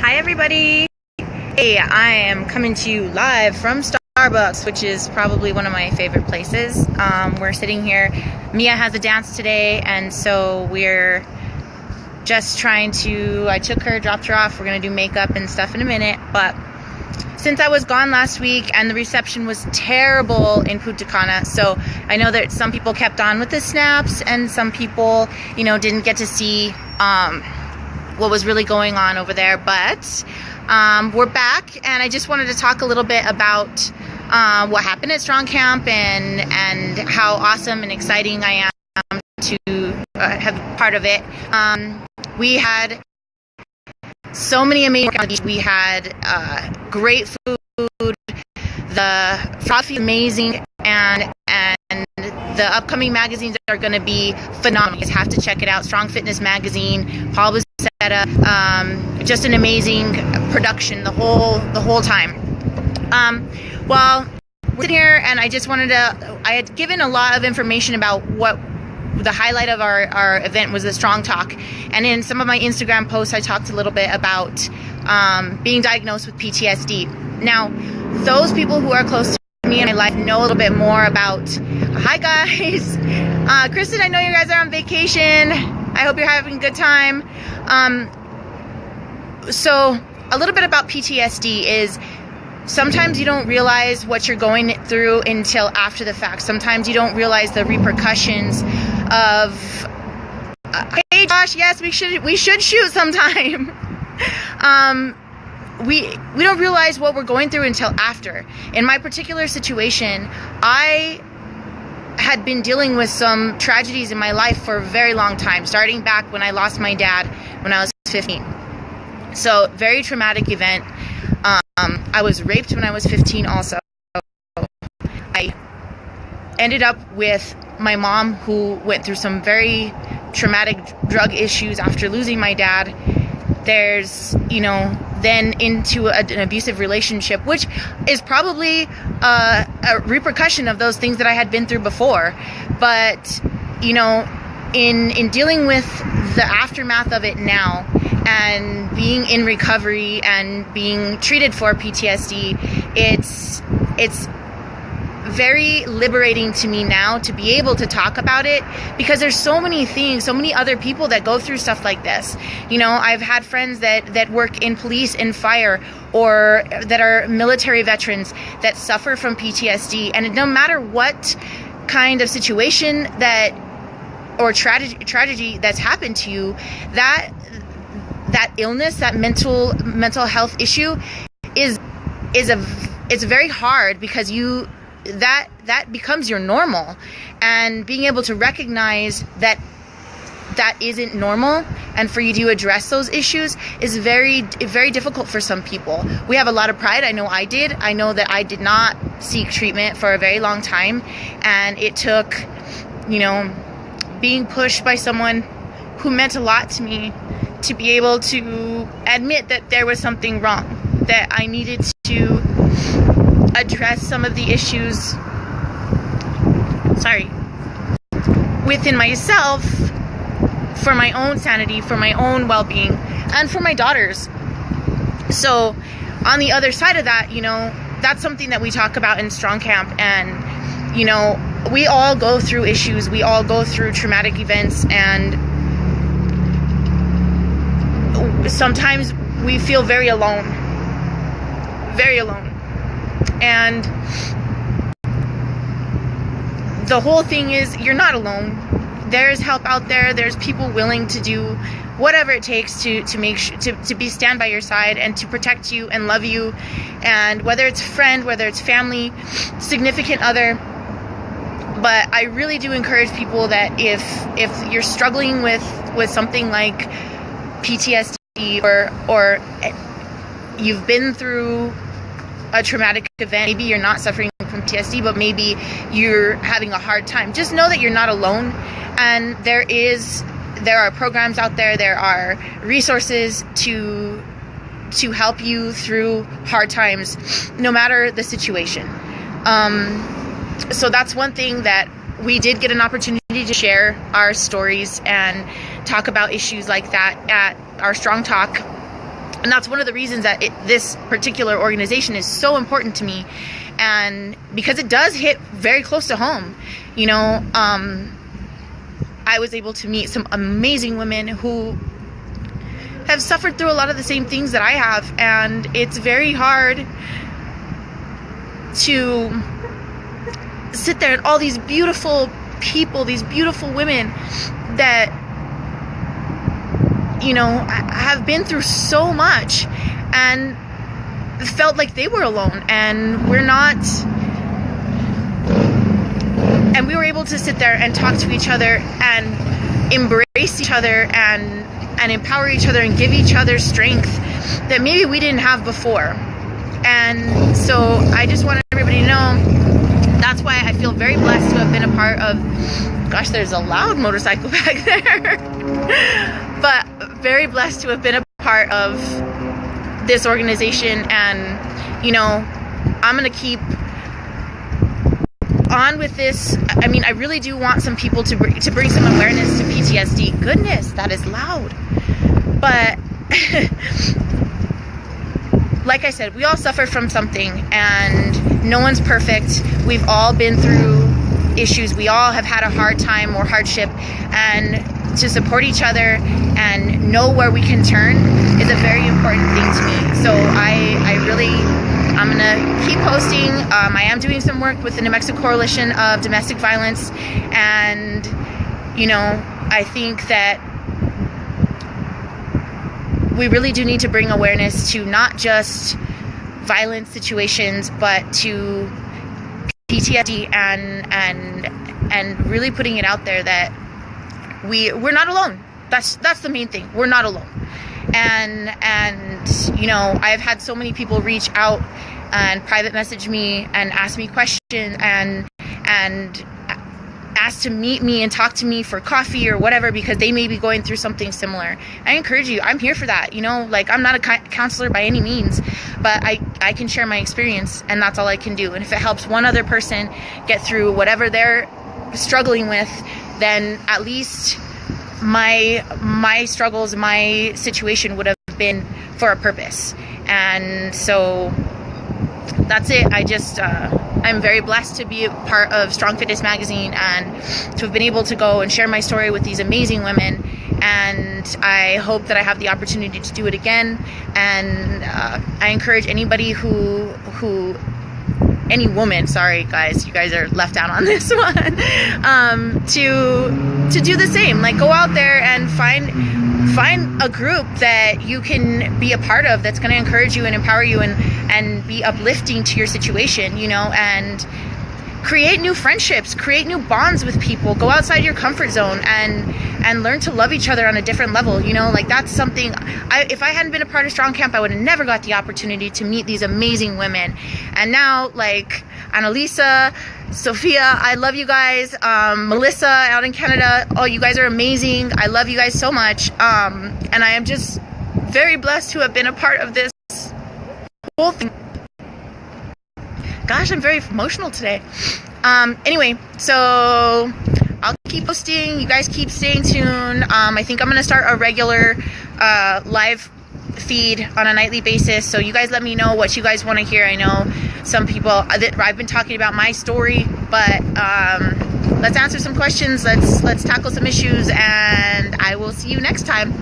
Hi everybody! Hey, I am coming to you live from Starbucks, which is probably one of my favorite places. We're sitting here. Mia has a dance today, and so we're just trying to, I took her, dropped her off. We're going to do makeup and stuff in a minute, but since I was gone last week and the reception was terrible in Punta Cana, so I know that some people kept on with the snaps and some people, didn't get to see what was really going on over there, but we're back, and I just wanted to talk a little bit about what happened at STRONGCAMP and how awesome and exciting I am to have been part of it. We had so many amazing, we had great food, the frothy amazing, and the upcoming magazines are going to be phenomenal. You guys have to check it out. Strong Fitness Magazine, Paul Buceta, just an amazing production the whole time. Well, we're sitting here, and I just wanted to, I had given a lot of information about what the highlight of our event was, the Strong Talk, and in some of my Instagram posts I talked a little bit about being diagnosed with PTSD. Now, those people who are close to me in my life know a little bit more about, hi guys, Kristen, I know you guys are on vacation, I hope you're having a good time. So a little bit about PTSD is sometimes you don't realize what you're going through until after the fact. Sometimes you don't realize the repercussions of hey Josh, yes, we should shoot sometime. We don't realize what we're going through until after. In my particular situation, I had been dealing with some tragedies in my life for a very long time, starting back when I lost my dad when I was 15. So, very traumatic event. I was raped when I was 15 also. I ended up with my mom, who went through some very traumatic drug issues after losing my dad. There's, then into an abusive relationship, which is probably a repercussion of those things that I had been through before. But, in dealing with the aftermath of it now and being in recovery and being treated for PTSD, it's very liberating to me now to be able to talk about it, because there's so many things, so many other people that go through stuff like this. I've had friends that work in police and fire, or that are military veterans that suffer from PTSD, and no matter what kind of situation or tragedy that's happened to you, that illness, that mental health issue it's very hard, because that becomes your normal, and being able to recognize that isn't normal, and for you to address those issues is very, very difficult for some people. We have a lot of pride. I know I did. I know that I did not seek treatment for a very long time, and it took, being pushed by someone who meant a lot to me to be able to admit that there was something wrong, that I needed to address some of the issues, within myself, for my own sanity, for my own well-being, and for my daughters. So on the other side of that, that's something that we talk about in STRONGCAMP, and we all go through issues, we all go through traumatic events, and sometimes we feel very alone. And the whole thing is, you're not alone. There's help out there. There's people willing to do whatever it takes to make to stand by your side and to protect you and love you. And whether it's friend, whether it's family, significant other. But I really do encourage people that if you're struggling with something like PTSD, or you've been through a traumatic event, maybe you're not suffering from PTSD, but maybe you're having a hard time, just know that you're not alone, and there are programs out there, there are resources to help you through hard times, no matter the situation. So that's one thing that we did get an opportunity to share our stories and talk about issues like that at our Strong Talk. And that's one of the reasons that this particular organization is so important to me, and because it does hit very close to home. You know, I was able to meet some amazing women who have suffered through a lot of the same things that I have, and it's very hard to sit there and all these beautiful people, these beautiful women that, you know, have been through so much and felt like they were alone, and we're not. And we were able to sit there and talk to each other and embrace each other and empower each other and give each other strength that maybe we didn't have before. And so I just want everybody to know that's why I feel very blessed to have been a part of, gosh, there's a loud motorcycle back there, but very blessed to have been a part of this organization. And, you know, I'm going to keep on with this. I mean, I really do want some people to bring some awareness to PTSD. Goodness, that is loud. But like I said, we all suffer from something, and no one's perfect. We've all been through issues. We all have had a hard time or hardship, and to support each other and know where we can turn is a very important thing to me. So I'm gonna keep posting. I am doing some work with the New Mexico Coalition of Domestic Violence, and, you know, I think that we really do need to bring awareness to not just violent situations, but to PTSD, and really putting it out there that we're not alone. That's the main thing. We're not alone. And you know, I've had so many people reach out and private message me and ask me questions and ask to meet me and talk to me for coffee or whatever, because they may be going through something similar. I encourage you. I'm here for that. You know, like, I'm not a counselor by any means, but I can share my experience, and that's all I can do. And if it helps one other person get through whatever they're struggling with, then at least my struggles, my situation would have been for a purpose. And so that's it. I'm very blessed to be a part of Strong Fitness Magazine and to have been able to go and share my story with these amazing women. And I hope that I have the opportunity to do it again. And I encourage anybody any woman, sorry guys, you guys are left out on this one, to do the same. Like, go out there and find a group that you can be a part of that's going to encourage you and empower you and be uplifting to your situation, you know, and create new friendships, create new bonds with people. Go outside your comfort zone and learn to love each other on a different level. You know, like, that's something if I hadn't been a part of Strong Camp, I would have never got the opportunity to meet these amazing women. And now, like, Annalisa, Sophia, I love you guys. Melissa out in Canada, oh, you guys are amazing. I love you guys so much. And I am just very blessed to have been a part of this whole thing. Gosh, I'm very emotional today. Anyway, so I'll keep posting. You guys keep staying tuned. I think I'm going to start a regular live feed on a nightly basis. So you guys let me know what you guys want to hear. I know some people, I've been talking about my story, but let's answer some questions. Let's tackle some issues, and I will see you next time.